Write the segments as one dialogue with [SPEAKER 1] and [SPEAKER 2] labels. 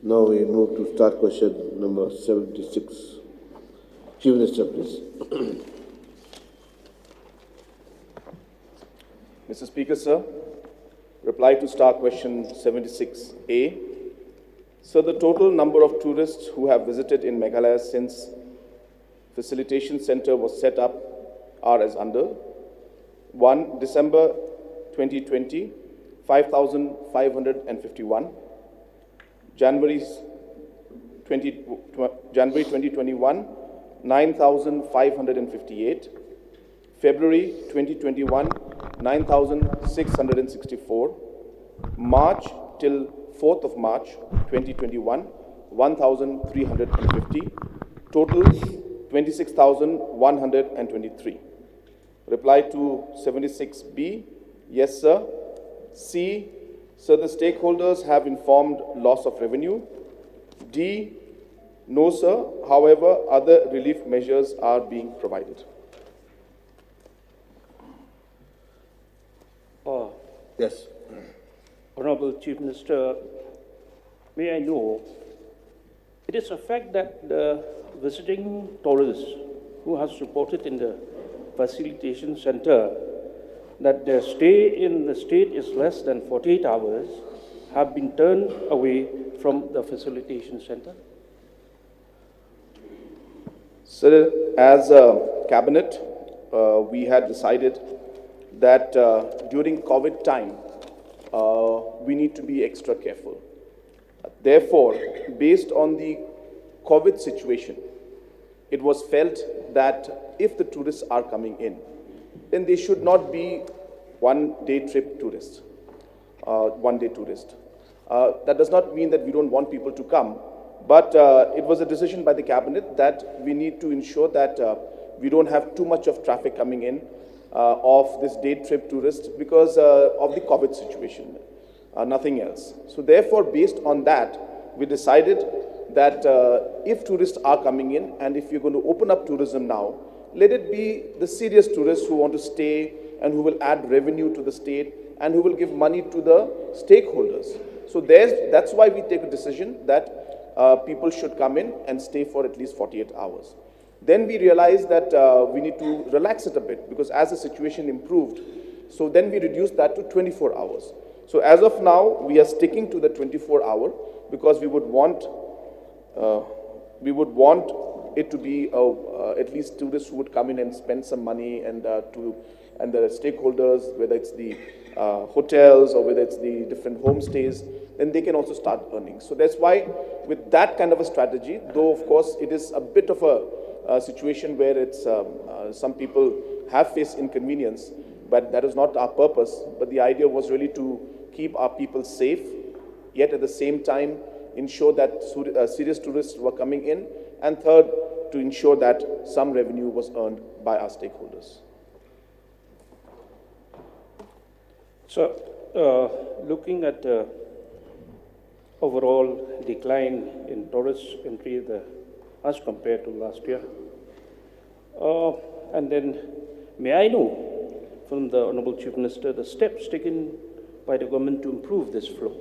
[SPEAKER 1] Now we move to start question number 76. Chief Minister, please.
[SPEAKER 2] Mr. Speaker, sir, reply to Star Question 76A. So the total number of tourists who have visited in Meghalaya since facilitation center was set up are as under. 1. December 2020, 5,551. January 2021, 9,558. February 2021, 9,664. March till 4th of March 2021, 1,350. Total 26,123. Reply to 76B, yes sir. C, sir, the stakeholders have informed loss of revenue. D, no sir, however, other relief measures are being provided.
[SPEAKER 1] Yes.
[SPEAKER 3] Honorable Chief Minister, may I know, it is a fact that the visiting tourists who has reported in the facilitation center that their stay in the state is less than 48 hours have been turned away from the facilitation center?
[SPEAKER 2] Sir, as a cabinet, we had decided that during COVID time, we need to be extra careful. Therefore, based on the COVID situation, it was felt that if the tourists are coming in, then they should not be one-day trip tourists, one-day tourist. That does not mean that we don't want people to come, but it was a decision by the cabinet that we need to ensure that we don't have too much of traffic coming in of this day trip tourists because of the COVID situation, nothing else. So therefore, based on that, we decided that if tourists are coming in and if you're going to open up tourism now, let it be the serious tourists who want to stay and who will add revenue to the state and who will give money to the stakeholders. So that's why we take a decision that people should come in and stay for at least 48 hours. Then we realized that we need to relax it a bit because as the situation improved, so then we reduced that to 24 hours. So as of now, we are sticking to the 24-hour because we would want it to be at least tourists who would come in and spend some money and the stakeholders, whether it's the hotels or whether it's the different homestays, then they can also start earning. So that's why with that kind of a strategy, though of course it is a bit of a situation where it's some people have faced inconvenience, but that is not our purpose. But the idea was really to keep our people safe, yet at the same time ensure that serious tourists were coming in, and third, to ensure that some revenue was earned by our stakeholders.
[SPEAKER 3] So, looking at the overall decline in tourist entry as compared to last year, and then may I know from the Honorable Chief Minister the steps taken by the government to improve this flow?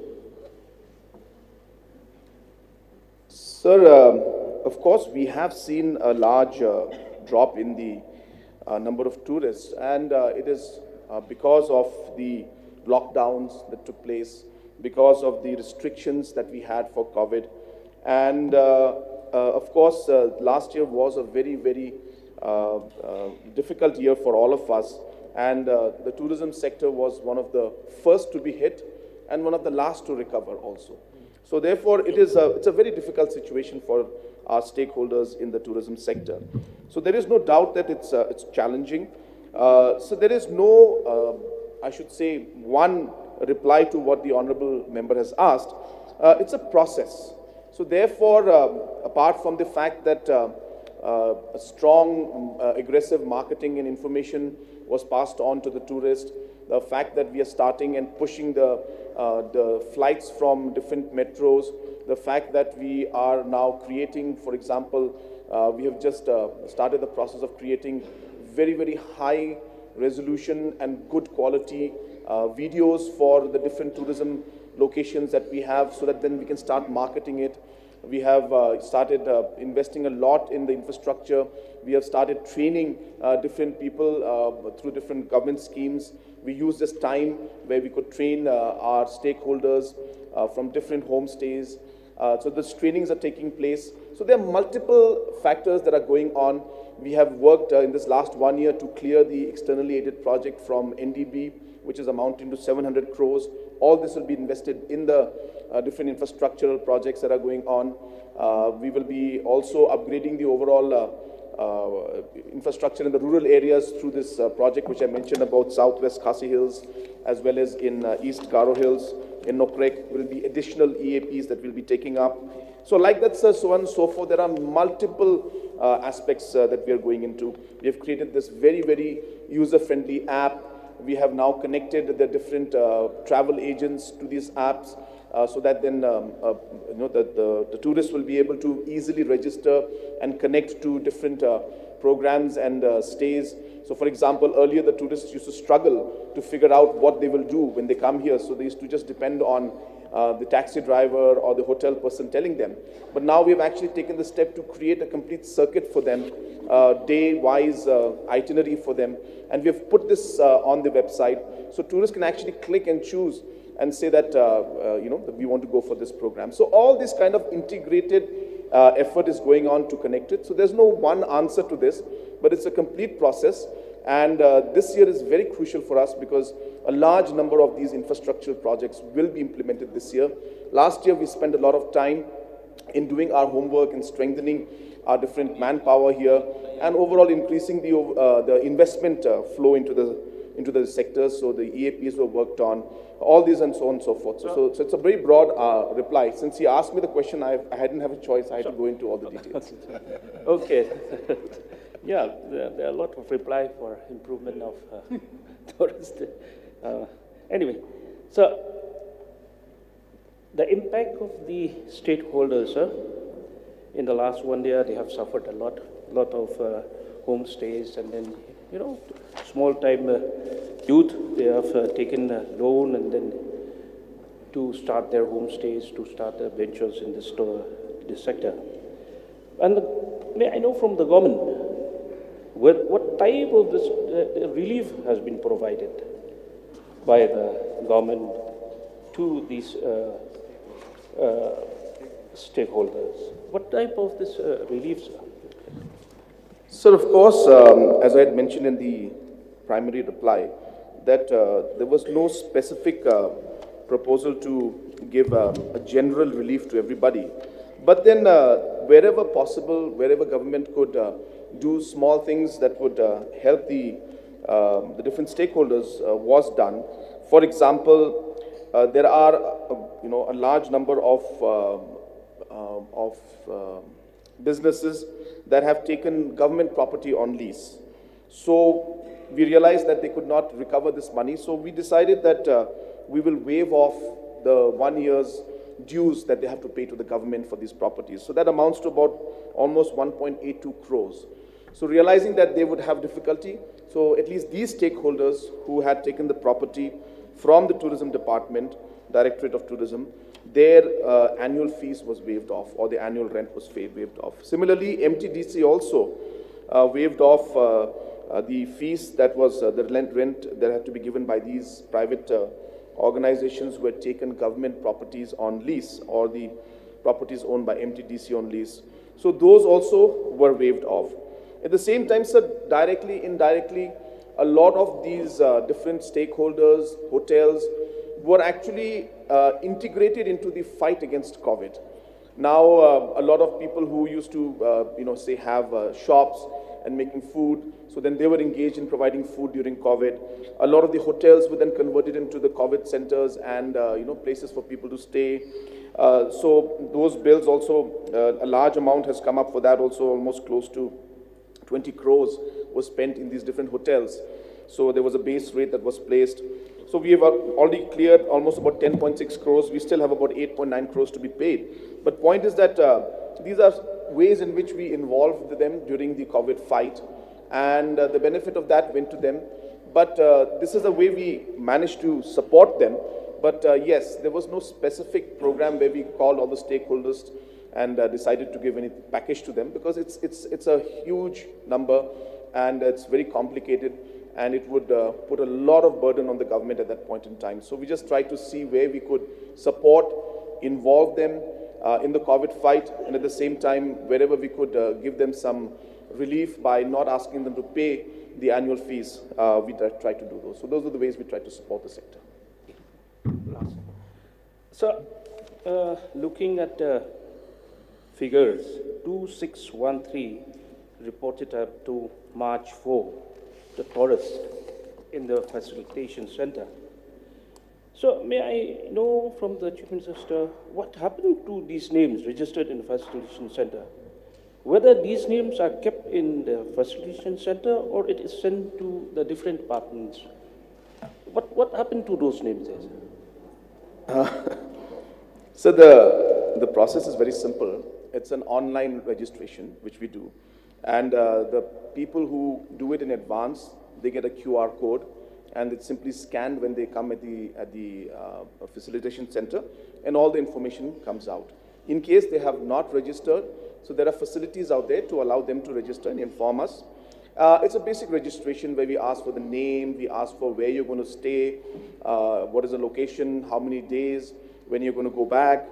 [SPEAKER 2] Sir, of course, we have seen a large drop in the number of tourists, and it is because of the lockdowns that took place, because of the restrictions that we had for COVID. And of course, last year was a very, very difficult year for all of us. And the tourism sector was one of the first to be hit and one of the last to recover also. So therefore, it's a very difficult situation for our stakeholders in the tourism sector. So there is no doubt that it's challenging. So there is no, I should say, one reply to what the honorable member has asked. It's a process. So therefore, apart from the fact that a strong, aggressive marketing and information was passed on to the tourist, the fact that we are starting and pushing the flights from different metros, the fact that we are now creating, for example, we have just started the process of creating very, very high resolution and good quality videos for the different tourism locations that we have so that then we can start marketing it. We have started investing a lot in the infrastructure. We have started training different people through different government schemes. We use this time where we could train our stakeholders from different homestays. So these trainings are taking place. So there are multiple factors that are going on. We have worked in this last 1 year to clear the externally aided project from NDB, which is amounting to 700 crores. All this will be invested in the different infrastructural projects that are going on. We will be also upgrading the overall infrastructure in the rural areas through this project, which I mentioned about Southwest Khasi Hills, as well as in East Garo Hills. In Nokrek will be additional EAPs that we'll be taking up. So like that, sir, so on and so forth. There are multiple aspects that we are going into. We have created this very, very user-friendly app. We have now connected the different travel agents to these apps so that then the tourists will be able to easily register and connect to different programs and stays. So for example, earlier the tourists used to struggle to figure out what they will do when they come here. So they used to just depend on the taxi driver or the hotel person telling them. But now we have actually taken the step to create a complete circuit for them, day-wise itinerary for them. And we have put this on the website. So tourists can actually click and choose and say that, we want to go for this program. So all this kind of integrated effort is going on to connect it. So there's no one answer to this, but it's a complete process. And this year is very crucial for us because a large number of these infrastructural projects will be implemented this year. Last year, we spent a lot of time in doing our homework and strengthening our different manpower here and overall increasing the investment flow into the sectors. So the EAPs were worked on, all these and so on and so forth. So it's a very broad reply. Since he asked me the question, I hadn't have a choice. I had to go into all the details.
[SPEAKER 3] Okay. Yeah, there are a lot of reply for improvement of tourist. Anyway, so the impact of the stakeholders, in the last 1 year, they have suffered a lot of homestays, and then, small-time youth, they have taken a loan and then to start their homestays, to start their ventures in this sector. And may I know from the government, what type of this relief has been provided by the government to these stakeholders? What type of this relief, sir?
[SPEAKER 2] Sir, of course, as I had mentioned in the primary reply, that there was no specific proposal to give a general relief to everybody. But then, wherever possible, wherever government could do small things that would help the different stakeholders was done. For example, there are a large number of businesses that have taken government property on lease. So we realized that they could not recover this money. So we decided that we will waive off the 1 year's dues that they have to pay to the government for these properties. So that amounts to about almost 1.82 crores. So realizing that they would have difficulty, so at least these stakeholders who had taken the property from the tourism department, Directorate of Tourism, their annual fees was waived off, or the annual rent was waived off. Similarly, MTDC also waived off the fees that was the rent that had to be given by these private organizations who had taken government properties on lease, or the properties owned by MTDC on lease. So those also were waived off. At the same time, sir, directly, indirectly, a lot of these different stakeholders, hotels, were actually integrated into the fight against COVID. Now, a lot of people who used to, say, have shops and making food, so then they were engaged in providing food during COVID. A lot of the hotels were then converted into the COVID centers and, places for people to stay. So those bills also, a large amount has come up for that also, almost close to 20 crores was spent in these different hotels. So there was a base rate that was placed. So we have already cleared almost about 10.6 crores. We still have about 8.9 crores to be paid. But point is that these are ways in which we involved them during the COVID fight. And the benefit of that went to them. But this is the way we managed to support them. But yes, there was no specific program where we called all the stakeholders and decided to give any package to them, because it's a huge number and it's very complicated, and it would put a lot of burden on the government at that point in time. So we just tried to see where we could support, involve them in the COVID fight, and at the same time, wherever we could give them some relief by not asking them to pay the annual fees, we tried to do those. So those are the ways we tried to support the sector.
[SPEAKER 3] So, looking at the figures, 2613 reported up to March 4, the tourist in the facilitation center. So, may I know from the Chief Minister what happened to these names registered in the facilitation center? Whether these names are kept in the facilitation center or it is sent to the different departments? What happened to those names?
[SPEAKER 2] So the process is very simple. It's an online registration, which we do. And the people who do it in advance, they get a QR code, and it's simply scanned when they come at the facilitation center, and all the information comes out. In case they have not registered, so there are facilities out there to allow them to register and inform us. It's a basic registration where we ask for the name, we ask for where you're going to stay, what is the location, how many days, when you're going to go back.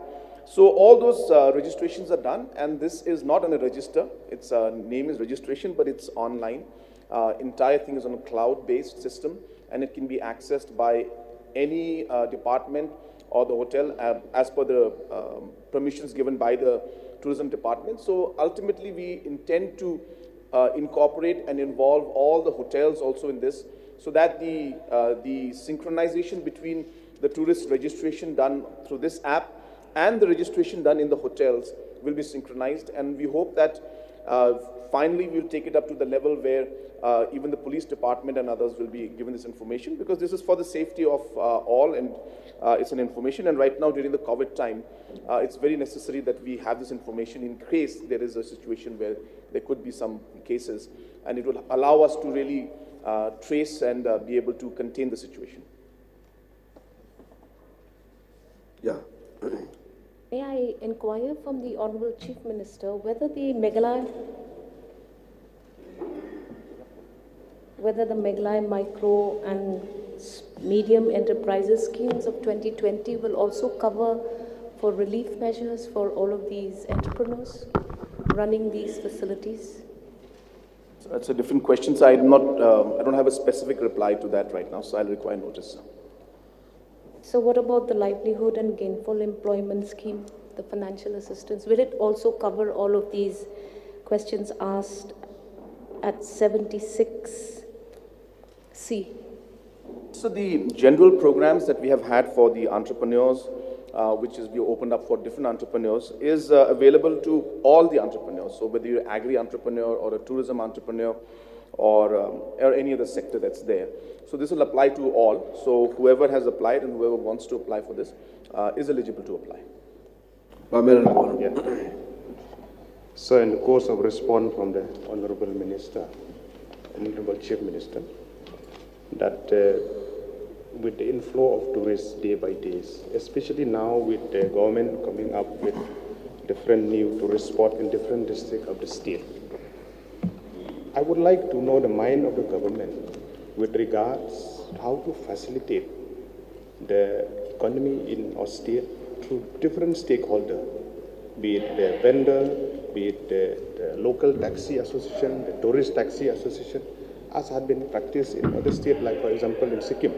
[SPEAKER 2] So all those registrations are done, and this is not on a register. Its name is registration, but it's online. Entire thing is on a cloud-based system, and it can be accessed by any department or the hotel as per the permissions given by the tourism department. So ultimately, we intend to incorporate and involve all the hotels also in this, so that the synchronization between the tourist registration done through this app and the registration done in the hotels will be synchronized. And we hope that finally we'll take it up to the level where even the police department and others will be given this information, because this is for the safety of all, and it's an information. And right now during the COVID time, it's very necessary that we have this information in case there is a situation where there could be some cases, and it will allow us to really trace and be able to contain the situation.
[SPEAKER 1] Yeah.
[SPEAKER 4] May I inquire from the Honorable Chief Minister whether the Meghalaya Micro and Medium Enterprises schemes of 2020 will also cover for relief measures for all of these entrepreneurs running these facilities?
[SPEAKER 2] So that's a different question. So I don't have a specific reply to that right now, so I'll require notice.
[SPEAKER 4] So what about the livelihood and gainful employment scheme, the financial assistance? Will it also cover all of these questions asked at 76C?
[SPEAKER 2] So the general programs that we have had for the entrepreneurs, which is we opened up for different entrepreneurs, is available to all the entrepreneurs. So whether you're an agri-entrepreneur or a tourism entrepreneur or any other sector that's there. So this will apply to all. So whoever has applied and whoever wants to apply for this is eligible to apply.
[SPEAKER 5] Yeah. So in the course of response from the Honorable Minister, Honorable Chief Minister, that with the inflow of tourists day by day, especially now with the government coming up with different new tourist spots in different districts of the state, I would like to know the mind of the government with regards to how to facilitate the economy in our state through different stakeholders, be it the vendor, be it the local taxi association, the tourist taxi association, as had been practiced in other states, like for example in Sikkim.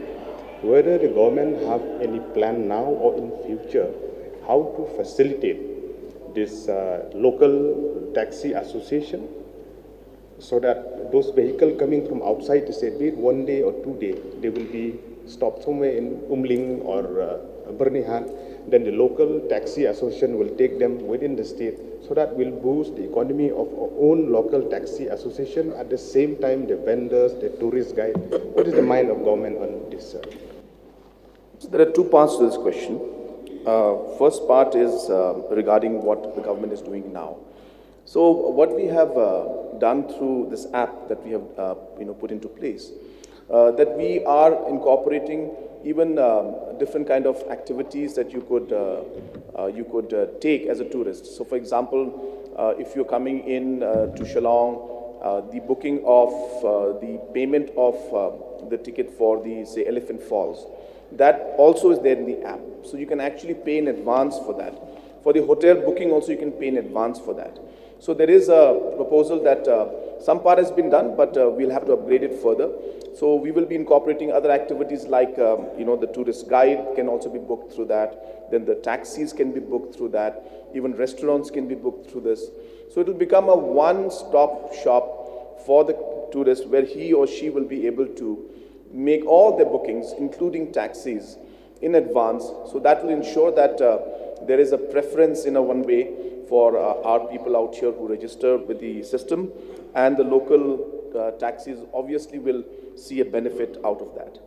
[SPEAKER 5] Whether the government have any plan now or in future how to facilitate this local taxi association, so that those vehicles coming from outside the state, be it 1 day or 2 days, they will be stopped somewhere in Umling or Bernihan. Then the local taxi association will take them within the state, so that will boost the economy of our own local taxi association. At the same time, the vendors, the tourist guide. What is the mind of government on this?
[SPEAKER 2] So there are two parts to this question. First part is regarding what the government is doing now. So what we have done through this app that we have put into place, that we are incorporating even different kind of activities that you could take as a tourist. So, for example, if you're coming in to Shillong, the booking of the payment of the ticket for the, say, Elephant Falls, that also is there in the app. So you can actually pay in advance for that. For the hotel booking also, you can pay in advance for that. So there is a proposal that some part has been done, but we'll have to upgrade it further. So we will be incorporating other activities like, the tourist guide can also be booked through that. Then the taxis can be booked through that. Even restaurants can be booked through this. So it will become a one-stop shop for the tourist where he or she will be able to make all their bookings, including taxis, in advance. So that will ensure that there is a preference in a one way for our people out here who register with the system, and the local taxis obviously will see a benefit out of that.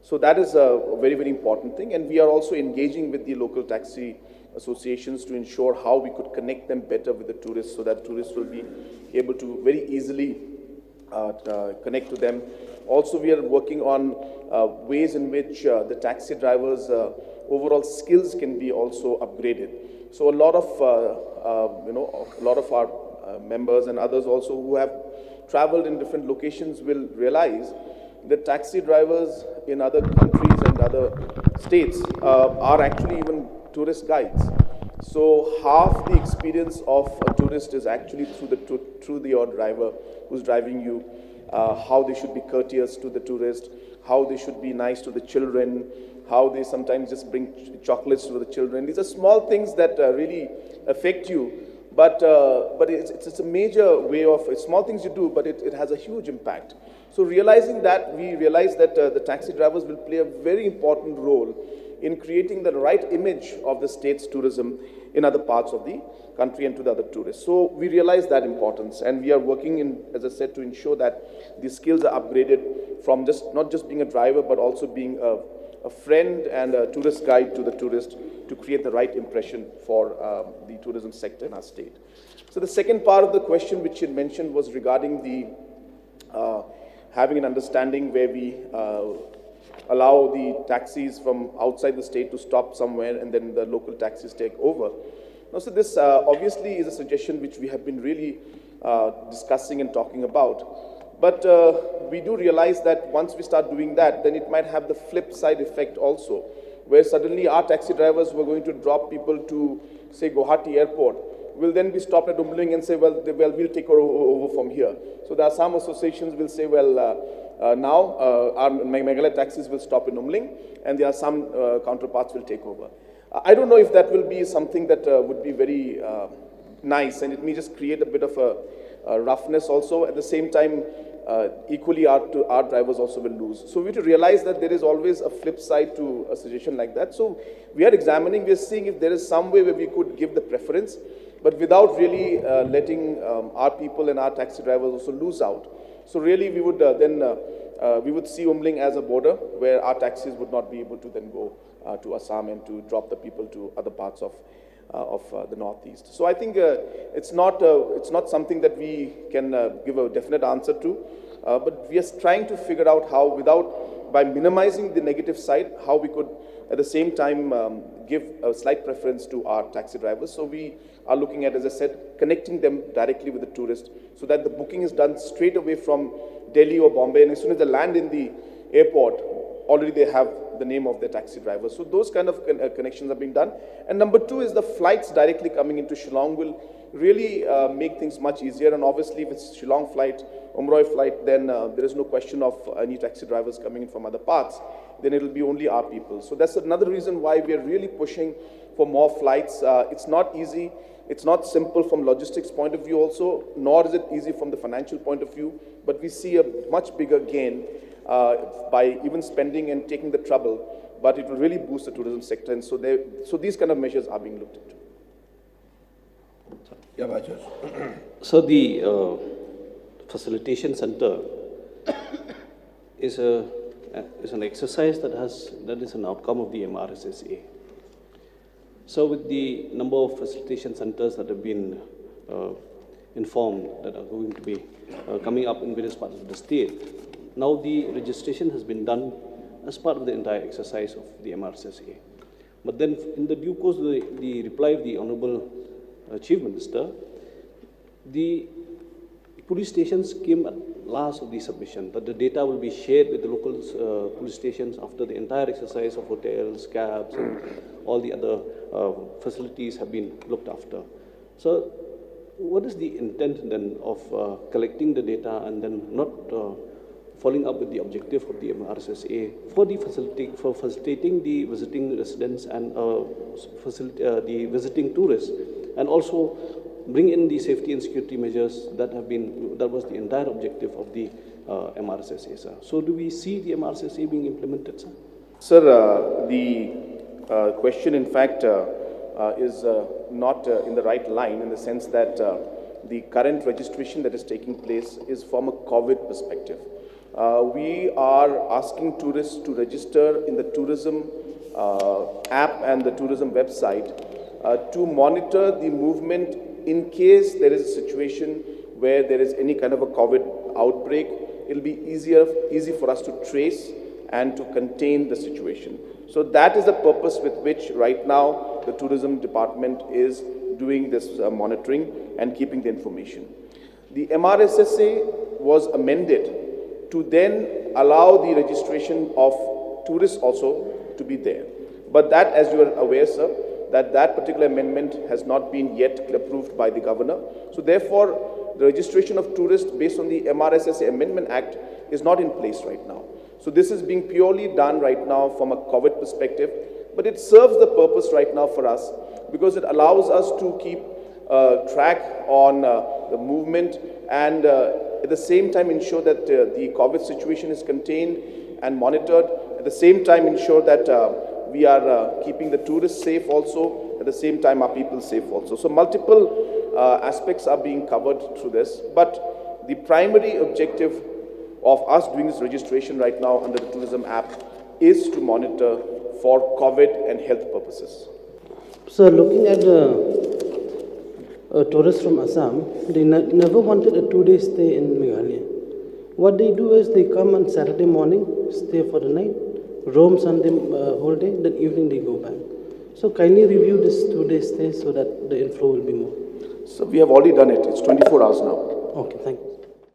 [SPEAKER 2] So that is a very, very important thing, and we are also engaging with the local taxi associations to ensure how we could connect them better with the tourists, so that tourists will be able to very easily connect to them. Also, we are working on ways in which the taxi drivers' overall skills can be also upgraded. So a lot of our members and others also who have traveled in different locations will realize that taxi drivers in other countries and other states are actually even tourist guides. So half the experience of a tourist is actually through your driver who's driving you, how they should be courteous to the tourist, how they should be nice to the children, how they sometimes just bring chocolates to the children. These are small things that really affect you, but it's a major way of, it's small things you do, but it has a huge impact. So realizing that, we realize that the taxi drivers will play a very important role in creating the right image of the state's tourism in other parts of the country and to the other tourists. So we realize that importance, and we are working in, as I said, to ensure that the skills are upgraded from not just being a driver, but also being a friend and a tourist guide to the tourist to create the right impression for the tourism sector in our state. So the second part of the question which you mentioned was regarding the having an understanding where we allow the taxis from outside the state to stop somewhere and then the local taxis take over. Now, so this obviously is a suggestion which we have been really discussing and talking about. But we do realize that once we start doing that, then it might have the flip side effect also, where suddenly our taxi drivers who are going to drop people to, say, Guwahati Airport will then be stopped at Umling and say, well, we'll take over from here. So there are some associations will say, well, now our Meghalaya taxis will stop in Umling, and there are some counterparts will take over. I don't know if that will be something that would be very nice, and it may just create a bit of a roughness also. At the same time, equally our drivers also will lose. So we have to realize that there is always a flip side to a suggestion like that. So we are examining, we are seeing if there is some way where we could give the preference, but without really letting our people and our taxi drivers also lose out. So really we would we would see Umling as a border where our taxis would not be able to then go to Assam and to drop the people to other parts of the northeast. So I think it's not something that we can give a definite answer to, but we are trying to figure out how, by minimizing the negative side, how we could at the same time give a slight preference to our taxi drivers. So we are looking at, as I said, connecting them directly with the tourist so that the booking is done straight away from Delhi or Bombay, and as soon as they land in the airport, already they have the name of their taxi driver. So those kind of connections are being done. And number two is the flights directly coming into Shillong will really make things much easier. And obviously if it's Shillong flight, Umroi flight, then there is no question of any taxi drivers coming in from other parts. Then it will be only our people. So that's another reason why we are really pushing for more flights. It's not easy. It's not simple from logistics point of view also, nor is it easy from the financial point of view. But we see a much bigger gain by even spending and taking the trouble, but it will really boost the tourism sector, and so these kind of measures are being looked into.
[SPEAKER 1] Yeah, Bajaj.
[SPEAKER 6] So the facilitation center is an exercise that is an outcome of the MRSSA. So with the number of facilitation centers that have been informed that are going to be coming up in various parts of the state, Now the registration has been done as part of the entire exercise of the MRSSA. But then in the due course, the reply of the Honorable Chief Minister, the police stations came at last of the submission, that the data will be shared with the local police stations after the entire exercise of hotels, cabs, and all the other facilities have been looked after. So what is the intent then of collecting the data and then not following up with the objective of the MRSSA for facilitating the visiting residents and the visiting tourists, and also bring in the safety and security measures that was the entire objective of the MRSSA, sir. So do we see the MRSSA being implemented, sir?
[SPEAKER 2] Sir, the question in fact is not in the right line, in the sense that the current registration that is taking place is from a COVID perspective. We are asking tourists to register in the tourism app and the tourism website to monitor the movement in case there is a situation where there is any kind of a COVID outbreak. It'll be easy for us to trace and to contain the situation. So that is the purpose with which right now the tourism department is doing this monitoring and keeping the information. The MRSSA was amended to then allow the registration of tourists also to be there. But that, as you are aware, sir, that particular amendment has not been yet approved by the governor. So therefore, the registration of tourists based on the MRSSA Amendment Act is not in place right now. So this is being purely done right now from a COVID perspective, but it serves the purpose right now for us because it allows us to keep track on the movement and at the same time ensure that the COVID situation is contained and monitored, at the same time ensure that we are keeping the tourists safe also, at the same time our people safe also. So multiple aspects are being covered through this, but the primary objective of us doing this registration right now under the tourism app is to monitor for COVID and health purposes.
[SPEAKER 7] So looking at tourists from Assam, they never wanted a 2-day stay in Meghalaya. What they do is they come on Saturday morning, stay for the night, roam Sunday whole day, then evening they go back. So kindly review this 2-day stay so that the inflow will be more.
[SPEAKER 2] So we have already done it. It's 24 hours now.
[SPEAKER 7] Okay, thank you.